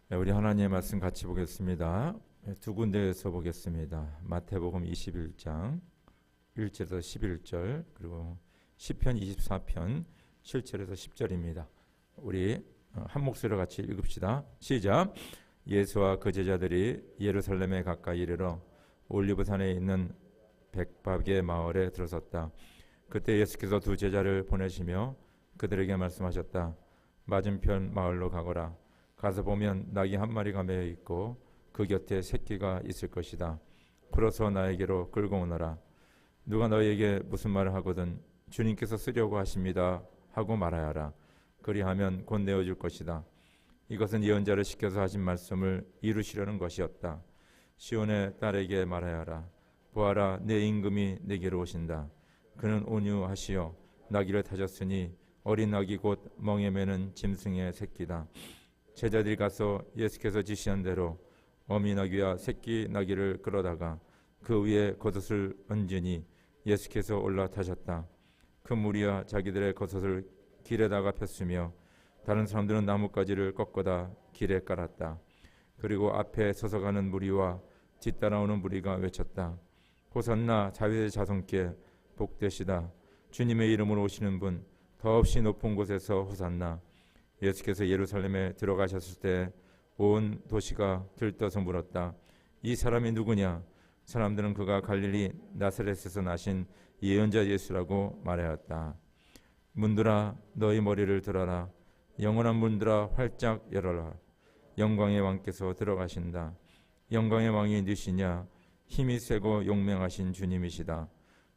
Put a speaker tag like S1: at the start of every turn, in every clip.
S1: 네, 우리 하나님의 말씀 같이 보겠습니다. 두 군데에서 보겠습니다. 마태복음 21장 1절에서 11절, 그리고 시편 24편 7절에서 10절입니다. 우리 한 목소리로 같이 읽읍시다. 시작. 예수와 그 제자들이 예루살렘에 가까이 이르러 올리브산에 있는 백박의 마을에 들어섰다. 그때 예수께서 두 제자를 보내시며 그들에게 말씀하셨다. 맞은편 마을로 가거라. 가서 보면 낙이 한 마리가 매어 있고 그 곁에 새끼가 있을 것이다. 풀어서 나에게로 끌고 오너라. 누가 너희에게 무슨 말을 하거든 주님께서 쓰려고 하십니다 하고 말하여 하라. 그리하면 곧 내어줄 것이다. 이것은 예언자를 시켜서 하신 말씀을 이루시려는 것이었다. 시온의 딸에게 말하여 하라. 보아라, 내 임금이 내게로 오신다. 그는 온유하시오 나귀를 타셨으니 어린 낙이 곧 멍에 매는 짐승의 새끼다. 제자들이 가서 예수께서 지시한 대로 어미 나귀와 새끼 나귀를 끌어다가 그 위에 겉옷을 얹으니 예수께서 올라타셨다. 그 무리와 자기들의 겉옷을 길에다가 폈으며 다른 사람들은 나뭇가지를 꺾어다 길에 깔았다. 그리고 앞에 서서 가는 무리와 뒤따라오는 무리가 외쳤다. 호산나 다윗의 자손께 복되시다. 주님의 이름으로 오시는 분 더없이 높은 곳에서 호산나. 예수께서 예루살렘에 들어가셨을 때 온 도시가 들떠서 물었다. 이 사람이 누구냐? 사람들은 그가 갈릴리 나사렛에서 나신 예언자 예수라고 말하였다. 문들아 너희 머리를 들어라. 영원한 문들아 활짝 열어라. 영광의 왕께서 들어가신다. 영광의 왕이 누시냐? 힘이 세고 용맹하신 주님이시다.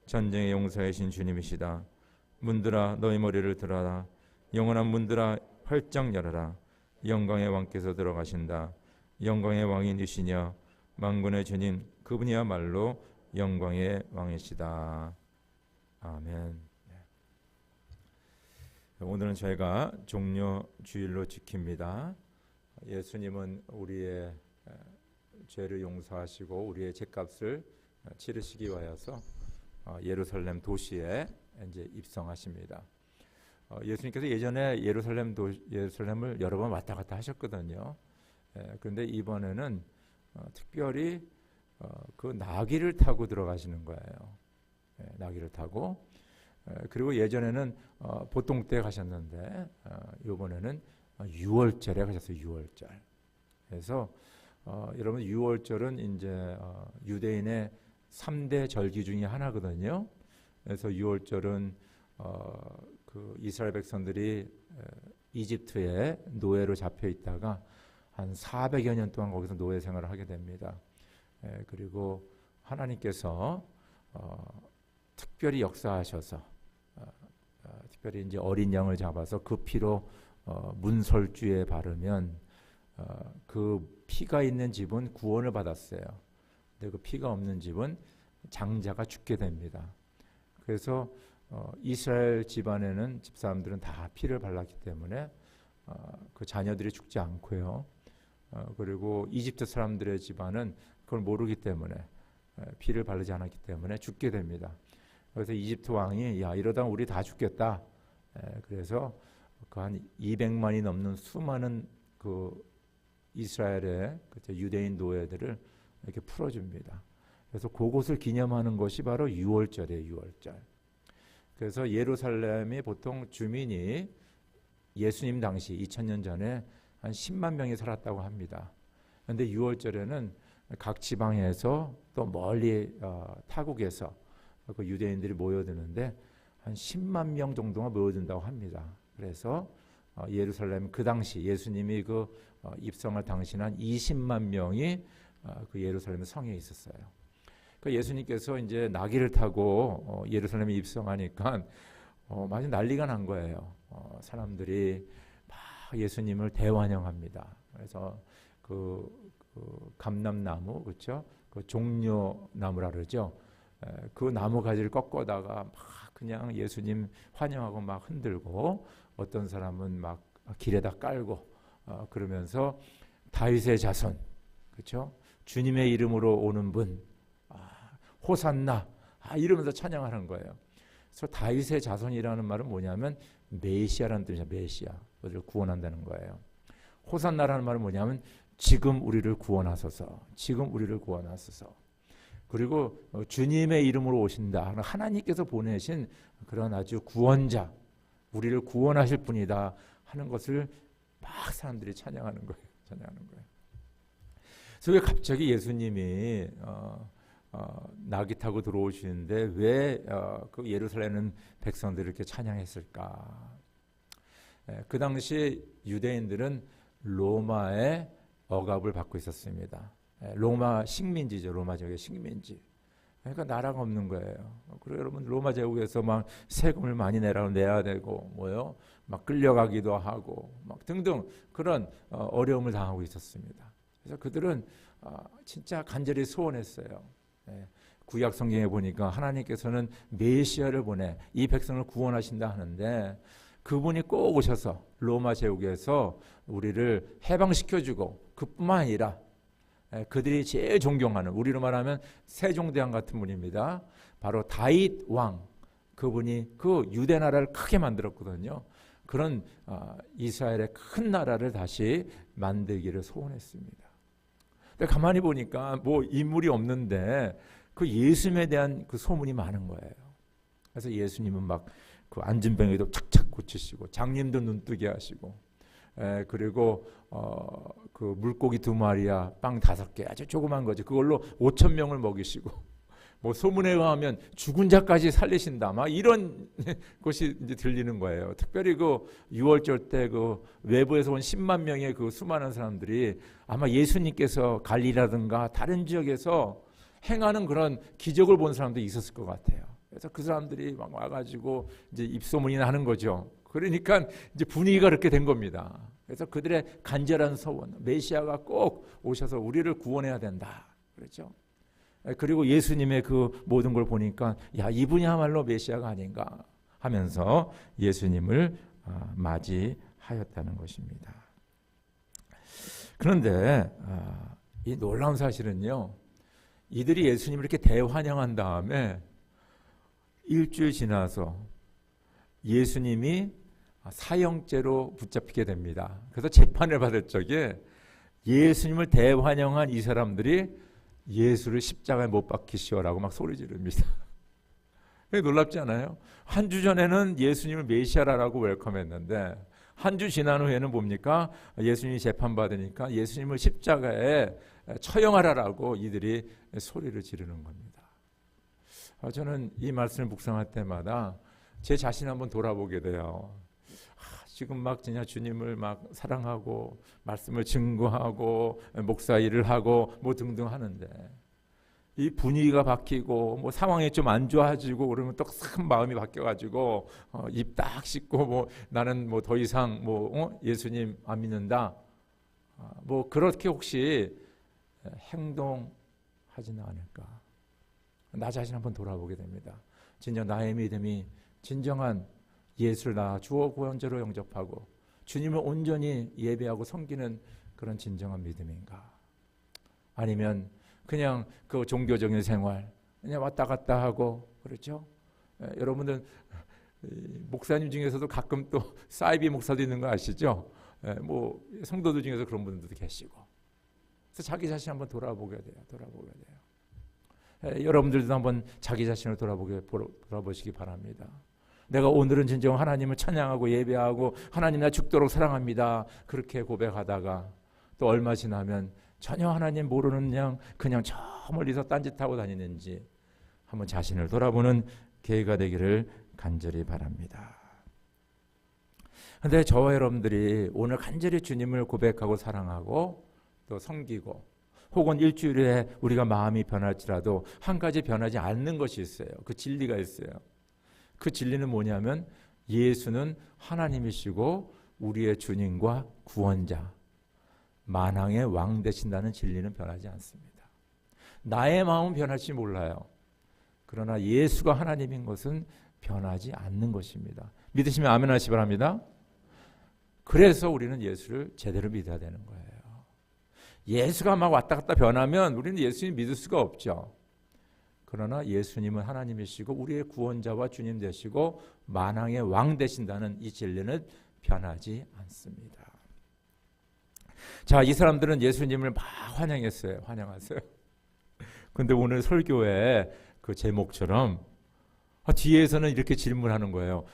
S1: 전쟁의 용사이신 주님이시다. 문들아 너희 머리를 들어라. 영원한 문들아 활짝 열어라. 영광의 왕께서 들어가신다. 영광의 왕이 누시냐? 만군의 주님 그분이야말로 영광의 왕이시다. 아멘. 오늘은 저희가 종려 주일로 지킵니다. 예수님은 우리의 죄를 용서하시고 우리의 죄값을 치르시기 위하여서 예루살렘 도시에 이제 입성하십니다. 예수님께서 예전에 예루살렘을 여러 번 왔다 갔다 하셨거든요. 그런데 이번에는 특별히 그 나귀를 타고 들어가시는 거예요. 나귀를 타고. 그리고 예전에는 보통 때 가셨는데 이번에는 6월절에 가셨어요. 6월절. 그래서 여러분 6월절은 이제 유대인의 3대 절기 중에 하나거든요. 그래서 6월절은 그 이스라엘 백성들이 이집트에 노예로 잡혀 있다가 한 400여 년 동안 거기서 노예 생활을 하게 됩니다. 그리고 하나님께서 특별히 역사하셔서 특별히 이제 어린 양을 잡아서 그 피로 문설주에 바르면 그 피가 있는 집은 구원을 받았어요. 근데 그 피가 없는 집은 장자가 죽게 됩니다. 그래서 이스라엘 집안에는 집사람들은 다 피를 발랐기 때문에 그 자녀들이 죽지 않고요. 그리고 이집트 사람들의 집안은 그걸 모르기 때문에 피를 바르지 않았기 때문에 죽게 됩니다. 그래서 이집트 왕이 야 이러다 우리 다 죽겠다. 그래서 그 한 200만이 넘는 수많은 그 이스라엘의 유대인 노예들을 이렇게 풀어줍니다. 그래서 그것을 기념하는 것이 바로 6월절이에요. 6월절. 그래서 예루살렘이 보통 주민이 예수님 당시 2000년 전에 한 10만 명이 살았다고 합니다. 그런데 6월절에는 각 지방에서 또 멀리 타국에서 그 유대인들이 모여드는데 한 10만 명 정도가 모여든다고 합니다. 그래서 예루살렘 그 당시 예수님이 그 입성할 당시는 한 20만 명이 그 예루살렘 성에 있었어요. 그 예수님께서 이제 나귀를 타고 예루살렘에 입성하니까 많이 난리가 난 거예요. 사람들이 막 예수님을 대환영합니다. 그래서 그 감람나무, 그렇죠? 그 종려나무라 그러죠. 그 나무 가지를 꺾어다가 막 그냥 예수님 환영하고 막 흔들고 어떤 사람은 막 길에다 깔고 그러면서 다윗의 자손, 그렇죠? 주님의 이름으로 오는 분, 호산나 이러면서 찬양하는 거예요. 그래서 다윗의 자손이라는 말은 뭐냐면 메시아라는 뜻이죠. 메시아, 그들을 구원한다는 거예요. 호산나라는 말은 뭐냐면 지금 우리를 구원하소서, 지금 우리를 구원하소서. 그리고 주님의 이름으로 오신다, 하나님께서 보내신 그런 아주 구원자, 우리를 구원하실 분이다 하는 것을 막 사람들이 찬양하는 거예요. 찬양하는 거예요. 그래서 왜 갑자기 예수님이 나귀 타고 들어오시는데 왜 그 예루살렘 백성들을 이렇게 찬양했을까? 그 당시 유대인들은 로마의 억압을 받고 있었습니다. 로마 식민지죠. 로마 제국의 식민지. 그러니까 나라가 없는 거예요. 그리고 여러분 로마 제국에서 막 세금을 많이 내야 되고 뭐요? 막 끌려가기도 하고 막 등등 그런 어려움을 당하고 있었습니다. 그래서 그들은 진짜 간절히 소원했어요. 구약 성경에 보니까 하나님께서는 메시아를 보내 이 백성을 구원하신다 하는데 그분이 꼭 오셔서 로마 제국에서 우리를 해방시켜주고 그뿐만 아니라 그들이 제일 존경하는, 우리로 말하면 세종대왕 같은 분입니다. 바로 다윗 왕, 그분이 그 유대 나라를 크게 만들었거든요. 그런 이스라엘의 큰 나라를 다시 만들기를 소원했습니다. 근데 가만히 보니까 뭐 인물이 없는데 그 예수님에 대한 그 소문이 많은 거예요. 그래서 예수님은 막 그 앉은 병에도 착착 고치시고 장님도 눈뜨게 하시고 그리고 그 물고기 2마리야 빵 5개 아주 조그만 거지 그걸로 5,000명을 먹이시고 뭐 소문에 의하면 죽은 자까지 살리신다 막 이런 것이 이제 들리는 거예요. 특별히 그 6월절 때 그 외부에서 온 10만 명의 그 수많은 사람들이 아마 예수님께서 갈릴리라든가 다른 지역에서 행하는 그런 기적을 본 사람도 있었을 것 같아요. 그래서 그 사람들이 막 와가지고 이제 입소문이 나는 거죠. 그러니까 이제 분위기가 그렇게 된 겁니다. 그래서 그들의 간절한 소원, 메시아가 꼭 오셔서 우리를 구원해야 된다. 그렇죠? 그리고 예수님의 그 모든 걸 보니까 야, 이분이야말로 메시아가 아닌가 하면서 예수님을 맞이하였다는 것입니다. 그런데 이 놀라운 사실은요, 이들이 예수님을 이렇게 대환영한 다음에 일주일 지나서 예수님이 사형죄로 붙잡히게 됩니다. 그래서 재판을 받을 적에 예수님을 대환영한 이 사람들이 예수를 십자가에 못 박히시오라고 막 소리 지릅니다. 놀랍지 않아요? 한 주 전에는 예수님을 메시아라고 웰컴했는데 한 주 지난 후에는 뭡니까? 예수님이 재판받으니까 예수님을 십자가에 처형하라라고 이들이 소리를 지르는 겁니다. 저는 이 말씀을 묵상할 때마다 제 자신 한번 돌아보게 돼요. 지금 막 진짜 주님을 막 사랑하고 말씀을 증거하고 목사 일을 하고 뭐 등등 하는데 이 분위기가 바뀌고 뭐 상황이 좀 안 좋아지고 그러면 또 큰 마음이 바뀌어가지고 입 딱 씻고 뭐 나는 뭐 더 이상 뭐 예수님 안 믿는다 뭐 그렇게 혹시 행동하지는 않을까? 나 자신 한번 돌아보게 됩니다. 진정 나의 믿음이 진정한 예수를 나 주어 구원자로 영접하고 주님을 온전히 예배하고 섬기는 그런 진정한 믿음인가? 아니면 그냥 그 종교적인 생활 그냥 왔다 갔다 하고 그렇죠? 여러분들 목사님 중에서도 가끔 또 사이비 목사도 있는 거 아시죠? 뭐 성도들 중에서 그런 분들도 계시고 그래서 자기 자신 한번 돌아보게 돼요. 여러분들도 한번 자기 자신을 돌아보시기 바랍니다. 내가 오늘은 진정 하나님을 찬양하고 예배하고 하나님 나 죽도록 사랑합니다. 그렇게 고백하다가 또 얼마 지나면 전혀 하나님 모르는 그냥 저 멀리서 딴짓하고 다니는지 한번 자신을 돌아보는 기회가 되기를 간절히 바랍니다. 그런데 저와 여러분들이 오늘 간절히 주님을 고백하고 사랑하고 또 섬기고 혹은 일주일에 우리가 마음이 변할지라도 한 가지 변하지 않는 것이 있어요. 그 진리가 있어요. 그 진리는 뭐냐면 예수는 하나님이시고 우리의 주님과 구원자, 만왕의 왕 되신다는 진리는 변하지 않습니다. 나의 마음은 변할지 몰라요. 그러나 예수가 하나님인 것은 변하지 않는 것입니다. 믿으시면 아멘 하시기 바랍니다. 그래서 우리는 예수를 제대로 믿어야 되는 거예요. 예수가 막 왔다 갔다 변하면 우리는 예수님 믿을 수가 없죠. 그러나 예수님은 하나님이시고 우리의 구원자와 주님 되시고 만왕의 왕 되신다는 이 진리는 변하지 않습니다. 자, 이 사람들은 예수님을 막 환영했어요. 환영하세요. 근데 오늘 설교의 그 제목처럼 뒤에서는 이렇게 질문하는 거예요.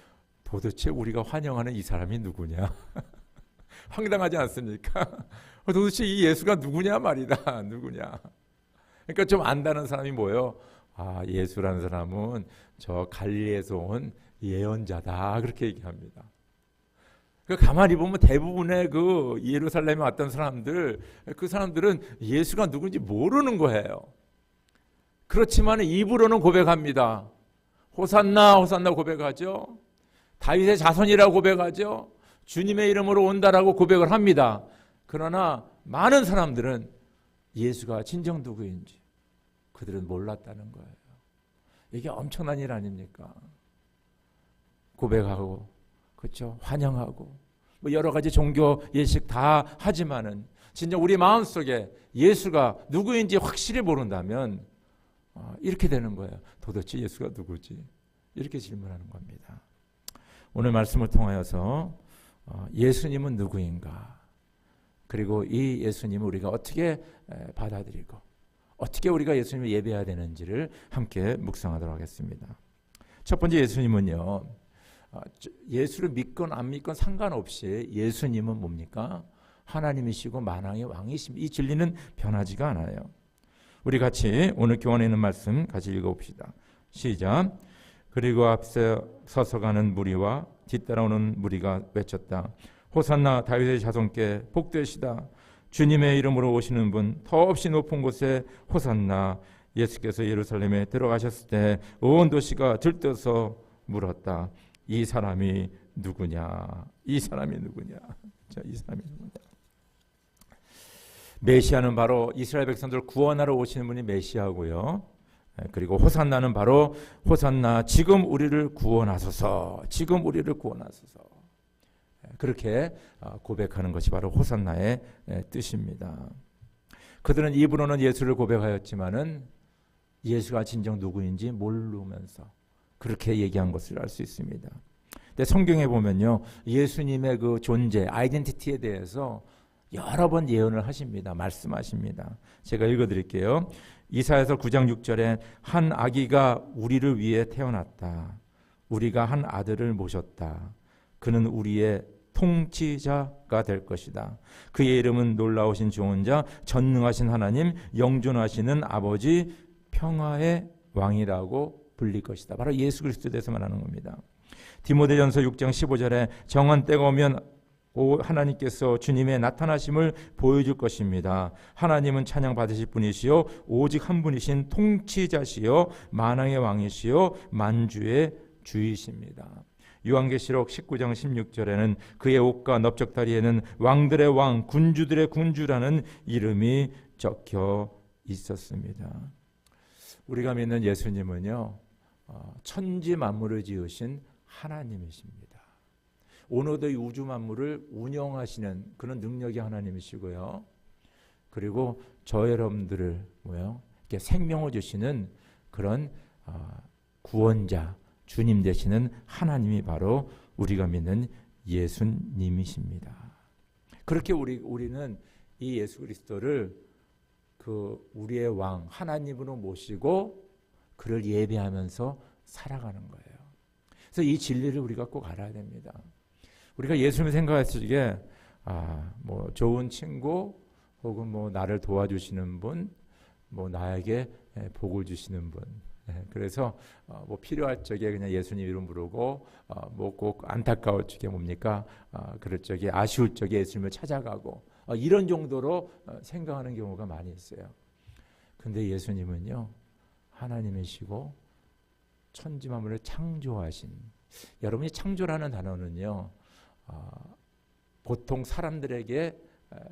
S1: 도대체 우리가 환영하는 이 사람이 누구냐? 황당하지 않습니까? 도대체 이 예수가 누구냐 말이다. 누구냐? 그러니까 좀 안다는 사람이 뭐예요? 예수라는 사람은 저 갈릴리에서 온 예언자다. 그렇게 얘기합니다. 가만히 보면 대부분의 그 예루살렘에 왔던 사람들, 그 사람들은 예수가 누군지 모르는 거예요. 그렇지만 입으로는 고백합니다. 호산나, 호산나 고백하죠. 다윗의 자손이라고 고백하죠. 주님의 이름으로 온다라고 고백을 합니다. 그러나 많은 사람들은 예수가 진정 누구인지 그들은 몰랐다는 거예요. 이게 엄청난 일 아닙니까? 고백하고, 그렇죠? 환영하고, 뭐 여러 가지 종교 예식 다 하지만은 진짜 우리 마음속에 예수가 누구인지 확실히 모른다면 이렇게 되는 거예요. 도대체 예수가 누구지? 이렇게 질문하는 겁니다. 오늘 말씀을 통하여서 예수님은 누구인가? 그리고 이 예수님을 우리가 어떻게 받아들이고 어떻게 우리가 예수님을 예배해야 되는지를 함께 묵상하도록 하겠습니다. 첫 번째 예수님은요. 예수를 믿건 안 믿건 상관없이 예수님은 뭡니까? 하나님이시고 만왕의 왕이십니다. 이 진리는 변하지가 않아요. 우리 같이 오늘 교환에 있는 말씀 같이 읽어봅시다. 시작. 그리고 앞서 서서 가는 무리와 뒤따라오는 무리가 외쳤다. 호산나 다윗의 자손께 복되시다. 주님의 이름으로 오시는 분 더없이 높은 곳에 호산나. 예수께서 예루살렘에 들어가셨을 때 온 도시가 들떠서 물었다. 이 사람이 누구냐? 이 사람이 누구냐? 자, 이 사람이 누구냐? 메시아는 바로 이스라엘 백성들을 구원하러 오시는 분이 메시아고요. 그리고 호산나는 바로 호산나 지금 우리를 구원하소서. 지금 우리를 구원하소서. 그렇게 고백하는 것이 바로 호산나의 뜻입니다. 그들은 입으로는 예수를 고백하였지만은 예수가 진정 누구인지 모르면서 그렇게 얘기한 것을 알 수 있습니다. 근데 성경에 보면요, 예수님의 그 존재, 아이덴티티에 대해서 여러 번 예언을 하십니다. 말씀하십니다. 제가 읽어드릴게요. 이사야서 9장 6절에 한 아기가 우리를 위해 태어났다. 우리가 한 아들을 모셨다. 그는 우리의 통치자가 될 것이다. 그의 이름은 놀라우신 조언자, 전능하신 하나님, 영존하시는 아버지, 평화의 왕이라고 불릴 것이다. 바로 예수 그리스도에 대해서 말하는 겁니다. 디모데전서 6장 15절에 정한 때가 오면 하나님께서 주님의 나타나심을 보여줄 것입니다. 하나님은 찬양 받으실 분이시요 오직 한 분이신 통치자시요 만왕의 왕이시요 만주의 주이십니다. 요한계시록 19장 16절에는 그의 옷과 넓적다리에는 왕들의 왕, 군주들의 군주라는 이름이 적혀 있었습니다. 우리가 믿는 예수님은요, 천지 만물을 지으신 하나님이십니다. 오늘도 이 우주 만물을 운영하시는 그런 능력의 하나님이시고요. 그리고 저 여러분들을 이렇게 생명을 주시는 그런 구원자, 주님 되시는 하나님이 바로 우리가 믿는 예수님이십니다. 그렇게 우리는 이 예수 그리스도를 그 우리의 왕 하나님으로 모시고 그를 예배하면서 살아가는 거예요. 그래서 이 진리를 우리가 꼭 알아야 됩니다. 우리가 예수님을 생각했을 적에 뭐 좋은 친구 혹은 뭐 나를 도와주시는 분, 뭐 나에게 복을 주시는 분. 그래서 뭐 필요할 적에 그냥 예수님 이름 부르고 뭐 꼭 안타까울 적에 뭡니까? 그럴 적에 아쉬울 적에 예수님을 찾아가고 이런 정도로 생각하는 경우가 많이 있어요. 근데 예수님은요, 하나님이시고 천지 만물을 창조하신, 여러분이 창조라는 단어는요, 보통 사람들에게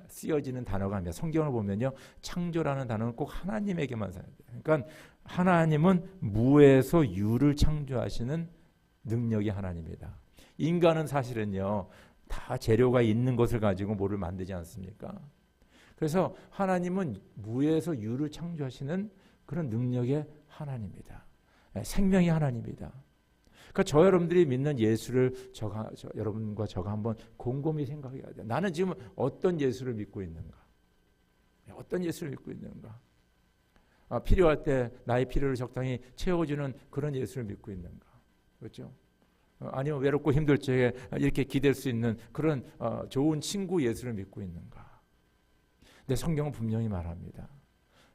S1: 쓰여지는 단어가 아니라 성경을 보면요, 창조라는 단어는 꼭 하나님에게만 사용돼요. 그러니까 하나님은 무에서 유를 창조하시는 능력이 하나님이다. 인간은 사실은요, 다 재료가 있는 것을 가지고 뭐를 만들지 않습니까? 그래서 하나님은 무에서 유를 창조하시는 그런 능력의 하나님이다. 생명의 하나님이다. 그러니까 저 여러분들이 믿는 예수를 여러분과 저가 한번 곰곰이 생각해야 돼요. 나는 지금 어떤 예수를 믿고 있는가? 어떤 예수를 믿고 있는가? 필요할 때 나의 필요를 적당히 채워주는 그런 예수를 믿고 있는가? 그렇죠? 아니면 외롭고 힘들 적에 이렇게 기댈 수 있는 그런 좋은 친구 예수를 믿고 있는가? 근데 성경은 분명히 말합니다.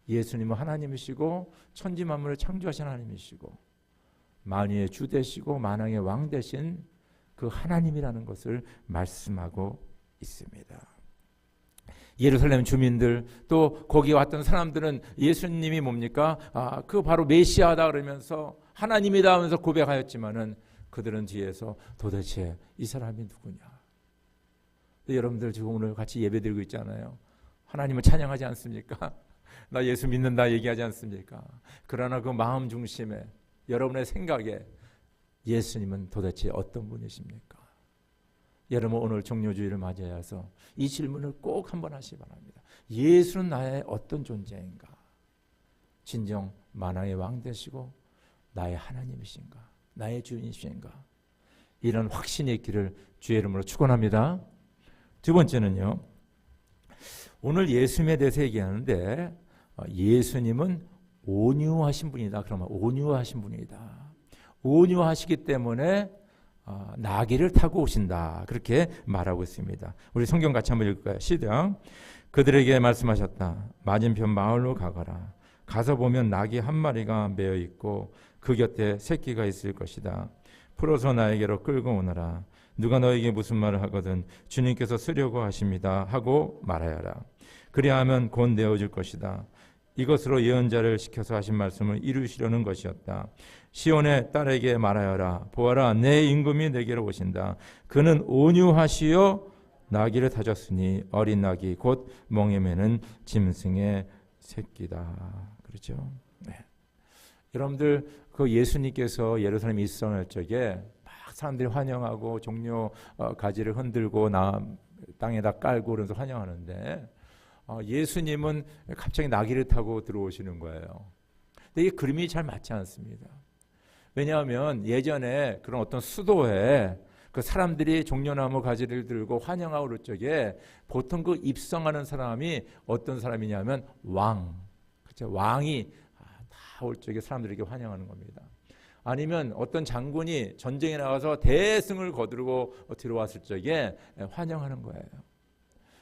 S1: 예수님은 하나님이시고 천지 만물을 창조하신 하나님이시고 만유의 주 되시고 만왕의 왕 되신 그 하나님이라는 것을 말씀하고 있습니다. 예루살렘 주민들 또 거기 왔던 사람들은 예수님이 뭡니까? 그 바로 메시아다 그러면서 하나님이다 하면서 고백하였지만은 그들은 뒤에서 도대체 이 사람이 누구냐? 여러분들 지금 오늘 같이 예배드리고 있잖아요. 하나님을 찬양하지 않습니까? 나 예수 믿는다 얘기하지 않습니까? 그러나 그 마음 중심에 여러분의 생각에 예수님은 도대체 어떤 분이십니까? 여러분 오늘 종료주의를 맞이해서 이 질문을 꼭 한번 하시기 바랍니다. 예수는 나의 어떤 존재인가? 진정 만왕의 왕 되시고 나의 하나님이신가? 나의 주인이신가? 이런 확신이 있기를 주의 이름으로 축원합니다. 두 번째는요. 오늘 예수님에 대해서 얘기하는데 예수님은 온유하신 분이다. 그러면 온유하신 분이다. 온유하시기 때문에 나귀를 타고 오신다. 그렇게 말하고 있습니다. 우리 성경 같이 한번 읽을까요? 시작. 그들에게 말씀하셨다. 맞은편 마을로 가거라. 가서 보면 나귀 한 마리가 매어 있고 그 곁에 새끼가 있을 것이다. 풀어서 나에게로 끌고 오너라. 누가 너에게 무슨 말을 하거든 주님께서 쓰려고 하십니다 하고 말하여라. 그리하면 곧 내어줄 것이다. 이것으로 예언자를 시켜서 하신 말씀을 이루시려는 것이었다. 시온의 딸에게 말하여라. 보아라, 내 임금이 내게로 오신다. 그는 온유하시어 나귀를 타셨으니 어린 나귀 곧 멍에 매는 짐승의 새끼다. 그렇죠? 네. 여러분들 그 예수님께서 예루살렘 입성할 적에 막 사람들이 환영하고 종려 가지를 흔들고 땅에다 깔고 그러면서 환영하는데 예수님은 갑자기 나귀를 타고 들어오시는 거예요. 근데 이게 그림이 잘 맞지 않습니다. 왜냐하면 예전에 그런 어떤 수도에 그 사람들이 종려나무 가지를 들고 환영하고 그럴 적에 보통 그 입성하는 사람이 어떤 사람이냐면 왕, 그렇죠? 왕이 다 올 적에 사람들에게 환영하는 겁니다. 아니면 어떤 장군이 전쟁에 나가서 대승을 거두고 들어왔을 적에 환영하는 거예요.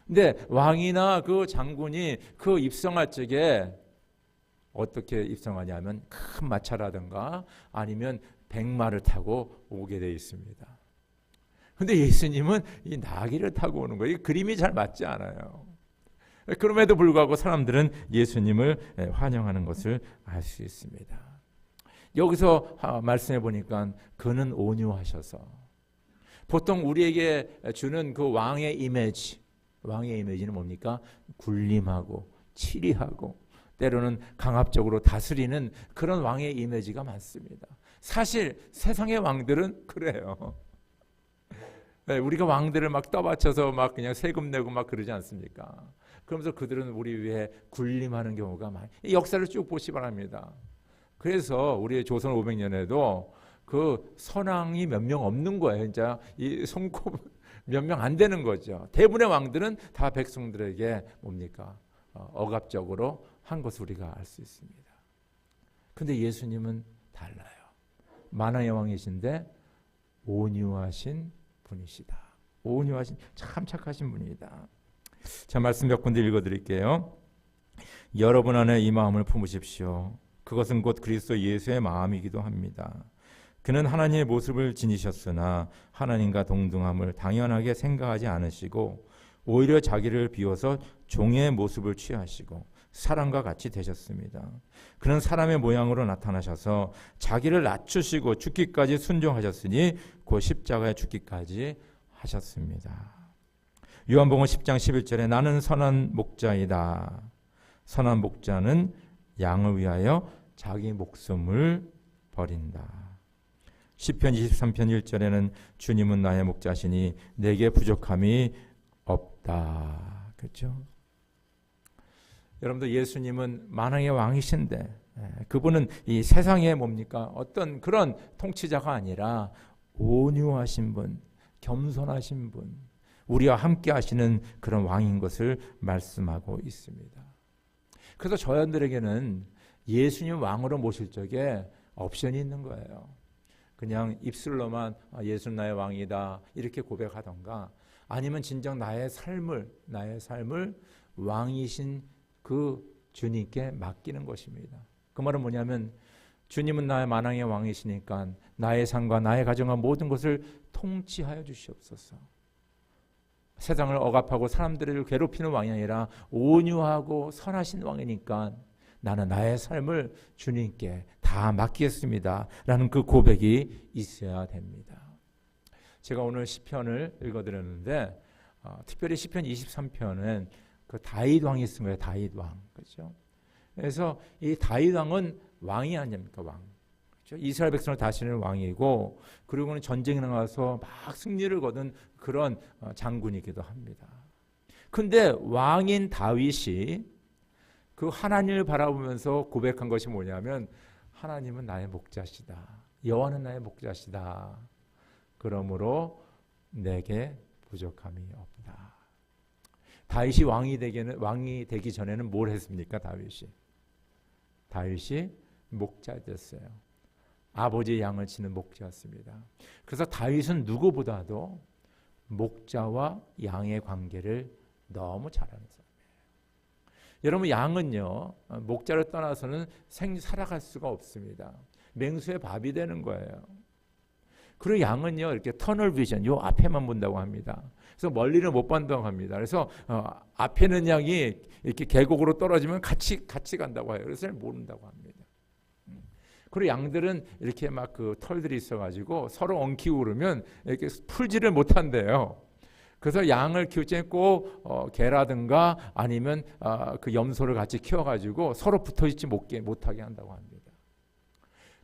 S1: 근데 왕이나 그 장군이 그 입성할 적에 어떻게 입성하냐면 큰 마차라든가 아니면 백마를 타고 오게 되어 있습니다. 근데 예수님은 이 나귀를 타고 오는 거예요. 이 그림이 잘 맞지 않아요. 그럼에도 불구하고 사람들은 예수님을 환영하는 것을 알 수 있습니다. 여기서 말씀해 보니까 그는 온유하셔서 보통 우리에게 주는 그 왕의 이미지, 왕의 이미지는 뭡니까? 군림하고 치리하고 때로는 강압적으로 다스리는 그런 왕의 이미지가 많습니다. 사실 세상의 왕들은 그래요. 우리가 왕들을 막 떠받쳐서 막 그냥 세금 내고 막 그러지 않습니까? 그러면서 그들은 우리 위해 군림하는 경우가 많아요. 이 역사를 쭉 보시 바랍니다. 그래서 우리 조선 500년에도 그 선왕이 몇 명 없는 거예요. 진짜 이 손꼽 몇 명 안 되는 거죠. 대부분의 왕들은 다 백성들에게 뭡니까? 억압적으로 한 것을 우리가 알 수 있습니다. 근데 예수님은 달라요. 만왕의 왕이신데 온유하신 분이시다. 온유하신 참 착하신 분이다. 자, 말씀 몇 군데 읽어드릴게요. 여러분 안에 이 마음을 품으십시오. 그것은 곧 그리스도 예수의 마음이기도 합니다. 그는 하나님의 모습을 지니셨으나 하나님과 동등함을 당연하게 생각하지 않으시고 오히려 자기를 비워서 종의 모습을 취하시고 사람과 같이 되셨습니다. 그는 사람의 모양으로 나타나셔서 자기를 낮추시고 죽기까지 순종하셨으니 곧 십자가에 죽기까지 하셨습니다. 요한복음 10장 11절에 나는 선한 목자이다. 선한 목자는 양을 위하여 자기 목숨을 버린다. 시편 23편 1절에는 주님은 나의 목자시니 내게 부족함이 없다. 그렇죠? 여러분들 예수님은 만왕의 왕이신데 그분은 이 세상에 뭡니까? 어떤 그런 통치자가 아니라 온유하신 분, 겸손하신 분, 우리와 함께 하시는 그런 왕인 것을 말씀하고 있습니다. 그래서 저희들에게는 예수님 왕으로 모실 적에 옵션이 있는 거예요. 그냥 입술로만 예수 나의 왕이다 이렇게 고백하던가, 아니면 진정 나의 삶을 왕이신 그 주님께 맡기는 것입니다. 그 말은 뭐냐면, 주님은 나의 만왕의 왕이시니까 나의 삶과 나의 가정과 모든 것을 통치하여 주시옵소서. 세상을 억압하고 사람들을 괴롭히는 왕이 아니라 온유하고 선하신 왕이니까 나는 나의 삶을 주님께 다 맡기겠습니다 라는 그 고백이 있어야 됩니다. 제가 오늘 시편을 읽어드렸는데 특별히 시편 23편은 그 다윗 왕이 쓴 거예요. 다윗 왕. 그렇죠? 그래서 이 다윗 왕은 왕이 아닙니까? 왕. 그렇죠? 이스라엘 백성을 다스리는 왕이고, 그리고는 전쟁에 나가서 막 승리를 거둔 그런 장군이기도 합니다. 근데 왕인 다윗이 그 하나님을 바라보면서 고백한 것이 뭐냐면, 하나님은 나의 목자시다. 여호와는 나의 목자시다. 그러므로 내게 부족함이 없다. 다윗이 왕이 되기 전에는 뭘 했습니까? 다윗이 목자였어요. 아버지의 양을 치는 목자였습니다. 그래서 다윗은 누구보다도 목자와 양의 관계를 너무 잘하는 사람이에요. 여러분, 양은요, 목자를 떠나서는 살아갈 수가 없습니다. 맹수의 밥이 되는 거예요. 그리고 양은요, 이렇게 터널 비전, 요 앞에만 본다고 합니다. 그래서 멀리는 못 본다고 합니다. 그래서 앞에 있는 양이 이렇게 계곡으로 떨어지면 같이 간다고 해요. 그래서 잘 모른다고 합니다. 그리고 양들은 이렇게 막 그 털들이 있어가지고 서로 엉키고 그러면 이렇게 풀지를 못한대요. 그래서 양을 키울 때 꼭 개라든가 아니면 그 염소를 같이 키워가지고 서로 붙어있지 못하게 한다고 합니다.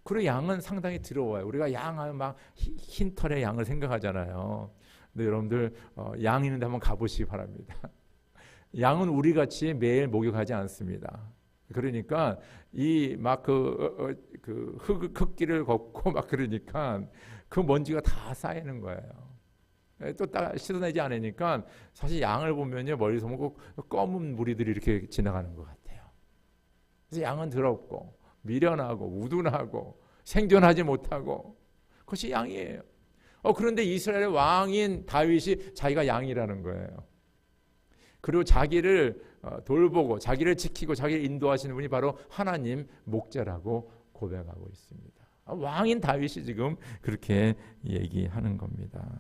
S1: 그리고 양은 상당히 더러워요. 우리가 양하면 막 흰 털의 양을 생각하잖아요. 근데 여러분들 양 있는데 한번 가보시기 바랍니다. 양은 우리 같이 매일 목욕하지 않습니다. 그러니까 이 막 그 흙길을 걷고 막 그러니까 그 먼지가 다 쌓이는 거예요. 또 딱 씻어내지 않으니까 사실 양을 보면요, 멀리서 보면 꼭 검은 무리들이 이렇게 지나가는 것 같아요. 그래서 양은 더럽고 미련하고 우둔하고 생존하지 못하고, 그것이 양이에요. 그런데 이스라엘의 왕인 다윗이 자기가 양이라는 거예요. 그리고 자기를 돌보고 자기를 지키고 자기를 인도하시는 분이 바로 하나님 목자라고 고백하고 있습니다. 왕인 다윗이 지금 그렇게 얘기하는 겁니다.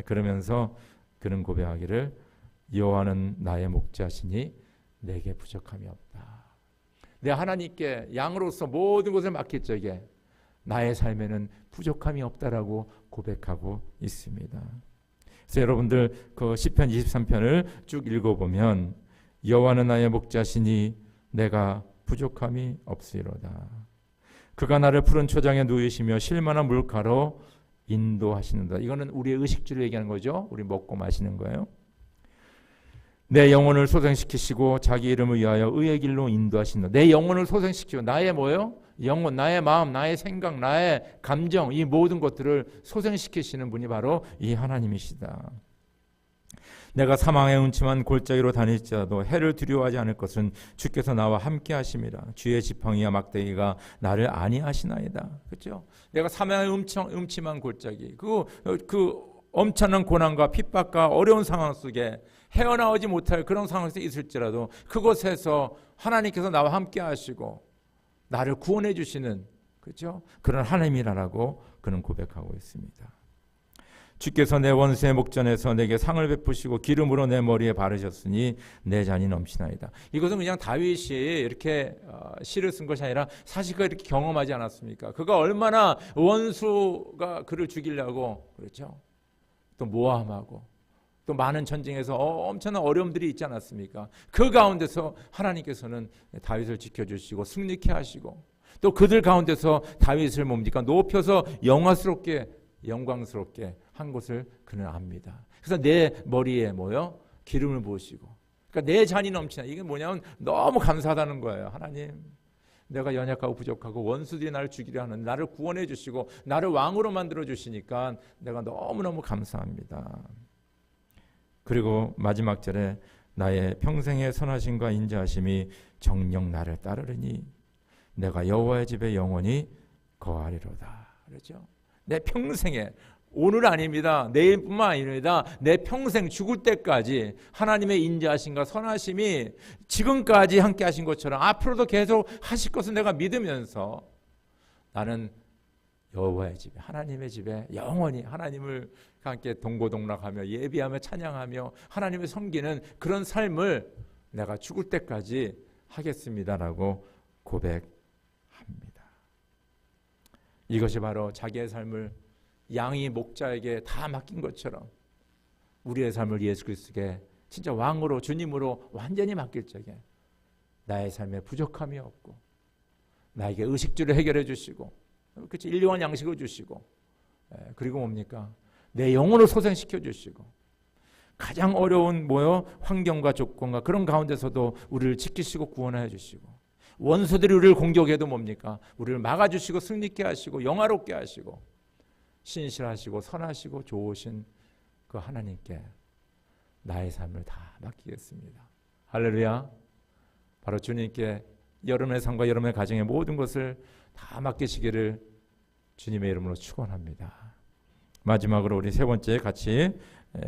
S1: 그러면서 그는 고백하기를, 여호와는 나의 목자시니 내게 부족함이 없다. 내 하나님께 양으로서 모든 것을 맡길 적에 나의 삶에는 부족함이 없다라고 고백하고 있습니다. 그래서 여러분들 그 시편 23편을 쭉 읽어보면, 여호와는 나의 목자시니 내가 부족함이 없으리로다. 그가 나를 푸른 초장에 누이시며 쉴만한 물가로 인도하시는다. 이거는 우리의 의식주를 얘기하는 거죠. 우리 먹고 마시는 거예요. 내 영혼을 소생시키시고 자기 이름을 위하여 의의 길로 인도하신다. 내 영혼을 소생시키고, 나의 뭐예요? 영혼, 나의 마음, 나의 생각, 나의 감정, 이 모든 것들을 소생시키시는 분이 바로 이 하나님이시다. 내가 사망의 음침한 골짜기로 다닐지라도 해를 두려워하지 않을 것은 주께서 나와 함께 하심이라. 주의 지팡이와 막대기가 나를 안위하시나이다. 그렇죠? 내가 사망의 음침한 골짜기, 그 엄청난 고난과 핍박과 어려운 상황 속에 헤어나오지 못할 그런 상황에서 있을지라도 그곳에서 하나님께서 나와 함께 하시고 나를 구원해 주시는, 그렇죠? 그런 하나님이라고 그는 고백하고 있습니다. 주께서 내 원수의 목전에서 내게 상을 베푸시고 기름으로 내 머리에 바르셨으니 내 잔이 넘치나이다. 이것은 그냥 다윗이 이렇게 시를 쓴 것이 아니라 사실 그가 이렇게 경험하지 않았습니까? 그가 얼마나 원수가 그를 죽이려고, 그렇죠? 또 모함하고 또 많은 전쟁에서 엄청난 어려움들이 있지 않았습니까? 그 가운데서 하나님께서는 다윗을 지켜주시고 승리케 하시고, 또 그들 가운데서 다윗을 뭡니까? 높여서 영광스럽게 한 것을 그는 압니다. 그래서 내 머리에 뭐요? 기름을 부으시고, 그러니까 내 잔이 넘치나. 이게 뭐냐면 너무 감사하다는 거예요. 하나님, 내가 연약하고 부족하고 원수들이 나를 죽이려 하는 나를 구원해 주시고 나를 왕으로 만들어 주시니까 내가 너무너무 감사합니다. 그리고 마지막 절에 나의 평생의 선하심과 인자하심이 정녕 나를 따르리니 내가 여호와의 집에 영원히 거하리로다. 그렇죠? 내 평생에, 오늘 아닙니다. 내일뿐만 아닙니다. 내 평생 죽을 때까지 하나님의 인자하심과 선하심이 지금까지 함께 하신 것처럼 앞으로도 계속 하실 것을 내가 믿으면서 나는 여호와의 집에, 하나님의 집에 영원히 하나님을 함께 동고동락하며 예비하며 찬양하며 하나님을 섬기는 그런 삶을 내가 죽을 때까지 하겠습니다라고 고백합니다. 이것이 바로 자기의 삶을 양이 목자에게 다 맡긴 것처럼 우리의 삶을 예수 그리스도께 진짜 왕으로 주님으로 완전히 맡길 적에 나의 삶에 부족함이 없고 나에게 의식주를 해결해 주시고 그렇지 일용할 양식을 주시고 그리고 뭡니까? 내 영혼을 소생시켜 주시고 가장 어려운 환경과 조건과 그런 가운데서도 우리를 지키시고 구원해 주시고 원수들이 우리를 공격해도 뭡니까? 우리를 막아주시고 승리케 하시고 영화롭게 하시고 신실하시고 선하시고 좋으신 그 하나님께 나의 삶을 다 맡기겠습니다. 할렐루야. 바로 주님께 여러분의 삶과 여러분의 가정의 모든 것을 다 맡기시기를 주님의 이름으로 축원합니다. 마지막으로 우리 세 번째 같이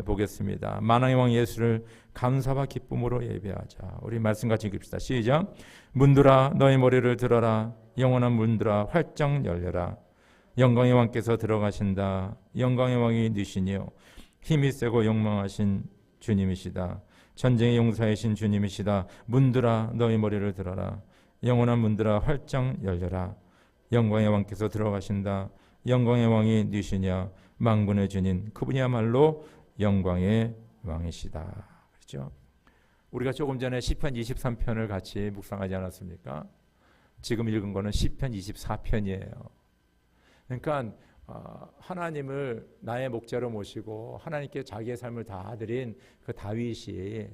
S1: 보겠습니다. 만왕의 왕 예수를 감사와 기쁨으로 예배하자. 우리 말씀 같이 읽읍시다. 시작. 문들아 너희 머리를 들어라. 영원한 문들아 활짝 열려라. 영광의 왕께서 들어가신다. 영광의 왕이 니시니요 힘이 세고 영망하신 주님이시다. 전쟁의 용사이신 주님이시다. 문들아 너희 머리를 들어라. 영원한 문들아 활짝 열려라. 영광의 왕께서 들어가신다. 영광의 왕이 니시냐 만군의 주님 그분이야말로 영광의 왕이시다. 그렇죠? 우리가 조금 전에 시편 23편을 같이 묵상하지 않았습니까? 지금 읽은 거는 시편 24편이에요. 그러니까 하나님을 나의 목자로 모시고 하나님께 자기의 삶을 다 드린 그 다윗이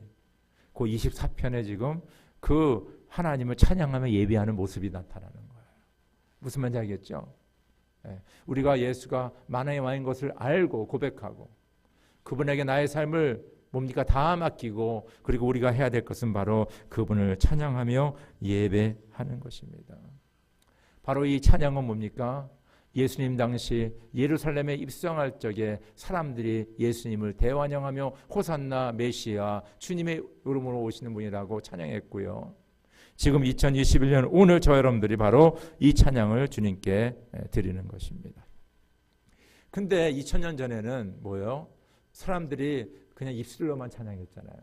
S1: 그 24편에 지금 그 하나님을 찬양하며 예배하는 모습이 나타나는 거예요. 무슨 말인지 알겠죠? 우리가 예수가 만왕의 왕인 것을 알고 고백하고 그분에게 나의 삶을 뭡니까? 다 맡기고 그리고 우리가 해야 될 것은 바로 그분을 찬양하며 예배하는 것입니다. 바로 이 찬양은 뭡니까? 예수님 당시 예루살렘에 입성할 적에 사람들이 예수님을 대환영하며 호산나 메시아 주님의 이름으로 오시는 분이라고 찬양했고요. 지금 2021년 오늘 저 여러분들이 바로 이 찬양을 주님께 드리는 것입니다. 근데 2000년 전에는 뭐예요? 사람들이 그냥 입술로만 찬양했잖아요.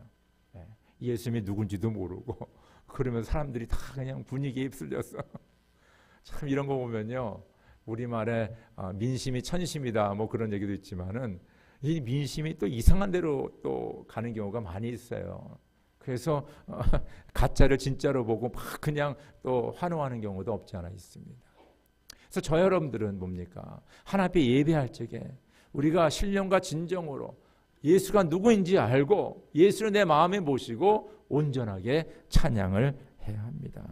S1: 예수님이 누군지도 모르고 그러면서 사람들이 다 그냥 분위기에 휩쓸렸어. 참 이런 거 보면요. 우리말에 민심이 천심이다 뭐 그런 얘기도 있지만은 이 민심이 또 이상한 데로 또 가는 경우가 많이 있어요. 그래서 가짜를 진짜로 보고 막 그냥 또 환호하는 경우도 없지 않아 있습니다. 그래서 저 여러분들은 뭡니까? 하나님 앞에 예배할 적에 우리가 신령과 진정으로 예수가 누구인지 알고 예수를 내 마음에 모시고 온전하게 찬양을 해야 합니다.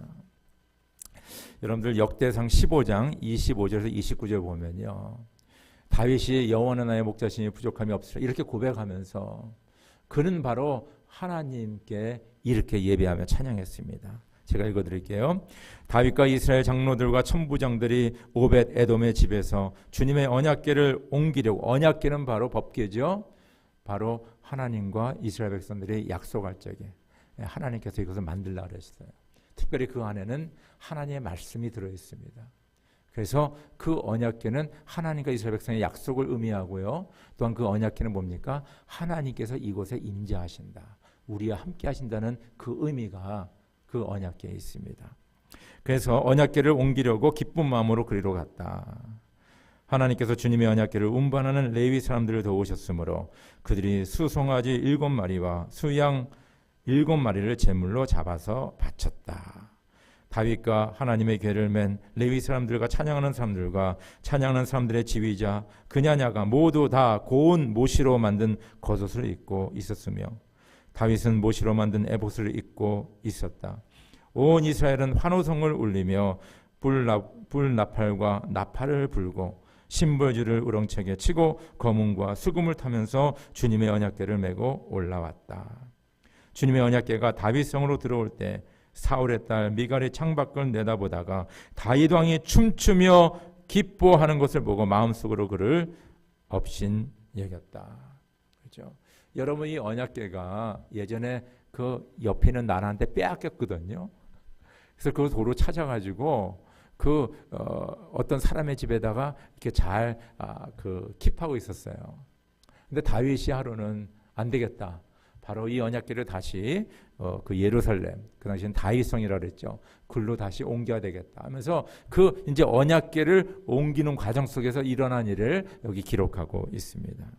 S1: 여러분들 역대상 15장 25절에서 29절 보면요. 다윗이 여호와는 나의 목자시니 부족함이 없으리라 이렇게 고백하면서 그는 바로 하나님께 이렇게 예배하며 찬양했습니다. 제가 읽어드릴게요. 다윗과 이스라엘 장로들과 천부장들이 오벳 에돔의 집에서 주님의 언약궤를 옮기려고, 언약궤는 바로 법궤죠. 바로 하나님과 이스라엘 백성들이 약속할 적에 하나님께서 이것을 만들려고 그랬어요. 특별히 그 안에는 하나님의 말씀이 들어있습니다. 그래서 그 언약궤는 하나님과 이스라엘 백성의 약속을 의미하고요. 또한 그 언약궤는 뭡니까? 하나님께서 이곳에 임재하신다. 우리와 함께 하신다는 그 의미가 그 언약궤에 있습니다. 그래서 언약궤를 옮기려고 기쁜 마음으로 그리로 갔다. 하나님께서 주님의 언약궤를 운반하는 레위 사람들을 도우셨으므로 그들이 수송아지 7마리와 수양 7마리를 제물로 잡아서 바쳤다. 다윗과 하나님의 궤를 맨 레위 사람들과 찬양하는 사람들과 찬양하는 사람들의 지휘자 그냐냐가 모두 다 고운 모시로 만든 겉옷을 입고 있었으며 다윗은 모시로 만든 에봇을 입고 있었다. 온 이스라엘은 환호성을 울리며 불나팔과 나팔을 불고 심벌주를 우렁차게 치고 거문과 수금을 타면서 주님의 언약궤를 메고 올라왔다. 주님의 언약궤가 다윗성으로 들어올 때 사울의 딸 미갈이 창밖을 내다보다가 다윗 왕이 춤추며 기뻐하는 것을 보고 마음속으로 그를 업신 여겼다. 그렇죠? 여러분, 이 언약궤가 예전에 그 옆에 있는 나라한테 빼앗겼거든요. 그래서 그 도로 찾아가지고 어떤 사람의 집에다가 이렇게 잘 킵하고 있었어요. 근데 다윗이 하루는 안 되겠다. 바로 이 언약궤를 다시 그 예루살렘, 그 당시엔 다윗성이라 그랬죠. 글로 다시 옮겨야 되겠다 하면서 그 이제 언약궤를 옮기는 과정 속에서 일어난 일을 여기 기록하고 있습니다.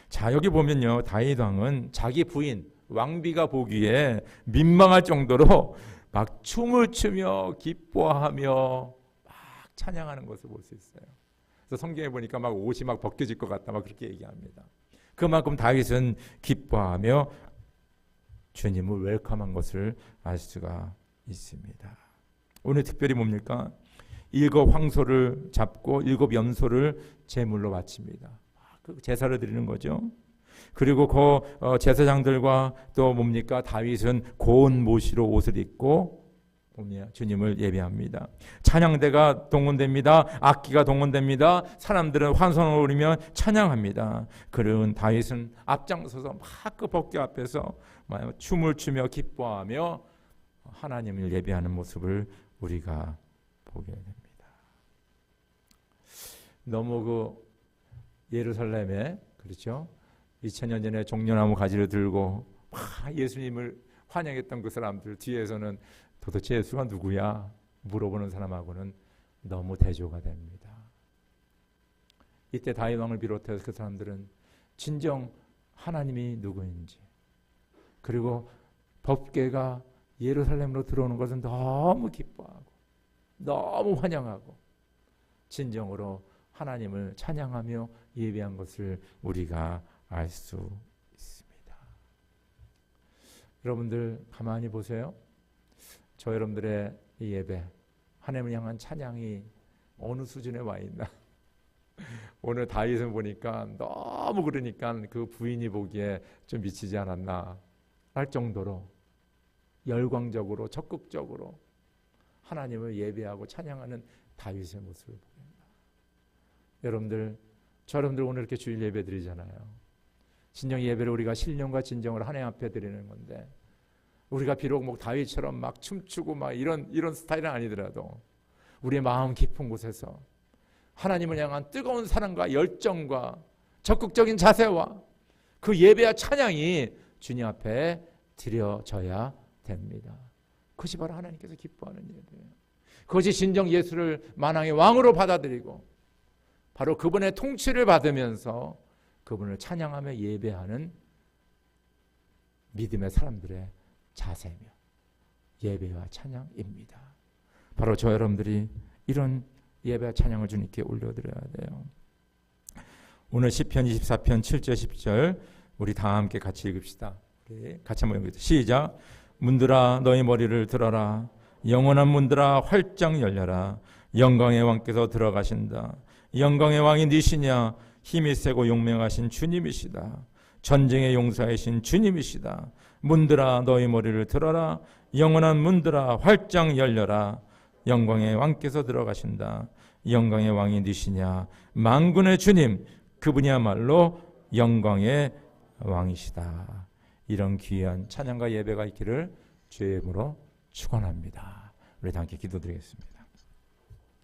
S1: 자, 여기 보면요, 다윗 왕은 자기 부인 왕비가 보기에 민망할 정도로 막 춤을 추며 기뻐하며 막 찬양하는 것을 볼 수 있어요. 그래서 성경에 보니까 막 옷이 막 벗겨질 것 같다 막 그렇게 얘기합니다. 그만큼 다윗은 기뻐하며 주님을 웰컴한 것을 알 수가 있습니다. 오늘 특별히 뭡니까? 7 황소를 잡고 7 염소를 제물로 바칩니다. 그 제사를 드리는 거죠. 그리고 그 제사장들과 또 뭡니까? 다윗은 고운 모시로 옷을 입고 주님을 예배합니다. 찬양대가 동원됩니다. 악기가 동원됩니다. 사람들은 환성을 울리며 찬양합니다. 그러면 다윗은 앞장서서 막 그 법궤 앞에서 춤을 추며 기뻐하며 하나님을 예배하는 모습을 우리가 보게 됩니다. 너무 그 예루살렘에, 그렇죠? 2000년 전에 종려나무 가지를 들고 막 예수님을 환영했던 그 사람들 뒤에서는 도대체 예수가 누구야? 물어보는 사람하고는 너무 대조가 됩니다. 이때 다윗 왕을 비롯해서 그 사람들은 진정 하나님이 누구인지, 그리고 법궤가 예루살렘으로 들어오는 것은 너무 기뻐하고 너무 환영하고 진정으로 하나님을 찬양하며 예배한 것을 우리가 알 수 있습니다. 여러분들 가만히 보세요. 저 여러분들의 이 예배, 하나님을 향한 찬양이 어느 수준에 와 있나? 오늘 다윗을 보니까 너무 그러니까 그 부인이 보기에 좀 미치지 않았나 할 정도로 열광적으로 적극적으로 하나님을 예배하고 찬양하는 다윗의 모습을 보게 됩니다. 여러분들, 여러분들 오늘 이렇게 주일 예배 드리잖아요. 진정 예배를 우리가 신령과 진정으로 하나님 앞에 드리는 건데, 우리가 비록 뭐 다윗처럼 막 춤추고 막 이런 스타일은 아니더라도 우리의 마음 깊은 곳에서 하나님을 향한 뜨거운 사랑과 열정과 적극적인 자세와 그 예배와 찬양이 주님 앞에 드려져야 됩니다. 그것이 바로 하나님께서 기뻐하는 예배예요. 그것이 진정 예수를 만왕의 왕으로 받아들이고 바로 그분의 통치를 받으면서 그분을 찬양하며 예배하는 믿음의 사람들의 자세며 예배와 찬양입니다. 바로 저 여러분들이 이런 예배와 찬양을 주님께 올려드려야 돼요. 오늘 시편 24편 7절 10절 우리 다 함께 같이 읽읍시다. 우리 같이 한번 읽읍시다. 시작. 문들아 너희 머리를 들어라. 영원한 문들아 활짝 열려라. 영광의 왕께서 들어가신다. 영광의 왕이 니시냐? 힘이 세고 용맹하신 주님이시다. 전쟁의 용사이신 주님이시다. 문들아 너희 머리를 들어라. 영원한 문들아 활짝 열려라. 영광의 왕께서 들어가신다. 영광의 왕이 니시냐? 만군의 주님, 그분이야말로 영광의 왕이시다. 이런 귀한 찬양과 예배가 있기를 주의 이름으로 축원합니다. 우리 다 함께 기도드리겠습니다.